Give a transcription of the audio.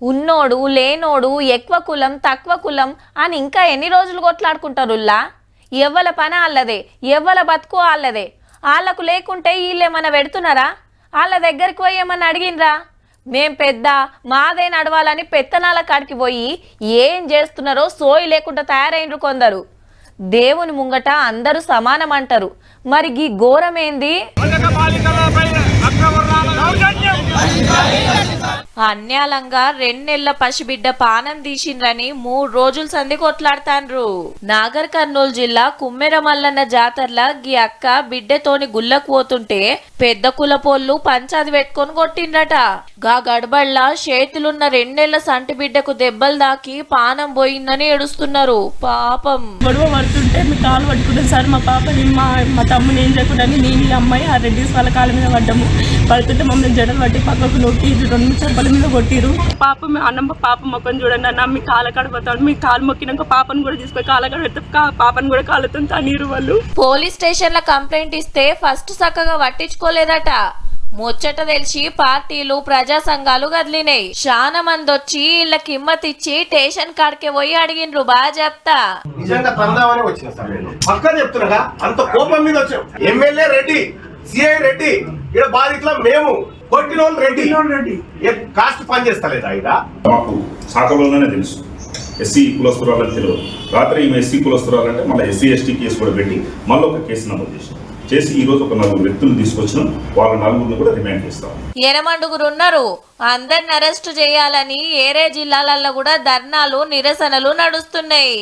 ఉన్నోడు లేనోడు ఎక్కువ కులం తక్కువ కులం అని ఇంకా ఎన్ని రోజులు కొట్లాడుకుంటారుల్లా? ఎవ్వల పని వాళ్ళదే, ఎవ్వల బతుకు వాళ్ళదే. వాళ్ళకు లేకుంటే వీళ్ళేమన్నా పెడుతున్నారా? వాళ్ళ దగ్గరికి పోయి ఏమన్నా అడిగినరా? మేం పెద్ద మాదే నడవాలని పెత్తనాల కాడికి పోయి ఏం చేస్తున్నారో సోయి లేకుండా తయారైనరు కొందరు. దేవుని ముంగట అందరూ సమానం అంటారు, మరి గీ ఘోరమేంది? అన్యాలంగా 2 నెలల పసిబిడ్డ పానం తీసిండ్రని 3 రోజులు సంధి కొట్లాడతాండ్రు. నాగర్ కర్నూలు జిల్లా కుమ్మెర మల్లన్న జాతరల గీ అక్క బిడ్డతోని గుళ్ళకు పోతుంటే పెద్ద కులపోళ్ళు పంచాది పెట్టుకొని కొట్టిండ్రట. గా గడబళ్ళ చేతులున్న 2 నెలల సంటి బిడ్డకు దెబ్బలు దాకి పానం పోయిందని ఏడుస్తున్నారు. పాపం గొడవ పడుతుంటే మీ కాలు పట్టుకుంటాం సార్. మా పాపని మా తమ్ముని ఏం చేయకుండా నేను అమ్మాయి ఆ రెడ్డిస్ వాళ్ళ కాళ్ళ మీద పడ్డాము. పడుతుంటే మమ్మల్ని జడలు పట్టి పక్కకు నొక్కి 2 చెంపల మీద కొట్టిరు. పాప అన్నమ్మ పాప మొక్కని చూడండి అన్న, మీ కాళ్ళ కడపోతాడు. మీ కాలు మొక్కినాక పాపను కూడా తీసుకొని కాళ్ళ కడ పెడితే పాపను కూడా కాళ్ళతో తనీరు వాళ్ళు. పోలీస్ స్టేషన్ లో కంప్లైంట్ ఇస్తే ఫస్ట్ చక్కగా పట్టించుకోలేదట. ముచ్చట తెలిసి పార్టీలు ప్రజా సంఘాలు కదిలినాయి. చాలా మంది వచ్చి వీళ్ళ కిమ్మత్ ఇచ్చి స్టేషన్ కాడికే పోయి అడిగిన్రు. బాగా చెప్తా నిజంగా తందామని వచ్చిన సార్ నేను పక్క చెప్తున్నా. అంత కోపం మీద వచ్చాం. ఎమ్మెల్యే రెడ్డి, సిఐ రెడ్డి, ఇక్కడ బాధితుల మేము, కొట్టిన వాళ్ళు రెడ్డి. కాస్ట్ పని చేస్తలేదా? ఇక్కడ మాకు శాఖలోనే తెలుసు ఎస్సీ కులస్తురాలని తెలియదు. రాత్రి ఈమె ఎస్సీ కులస్తురాలంటే మళ్ళీ ఎస్సీ ఎస్టీ కేసు కూడా పెట్టి మళ్ళీ ఒక కేసు నమోదు చేసి ఈ రోజు ఒక 4 వ్యక్తులు తీసుకొచ్చినాం. వాళ్ళ 4 కూడా రిమాండ్ చేస్తాం. 8 ఉన్నారు. అందరిని అరెస్ట్ చేయాలని ఏరే జిల్లాలలో కూడా ధర్నాలు నిరసనలు నడుస్తున్నాయి.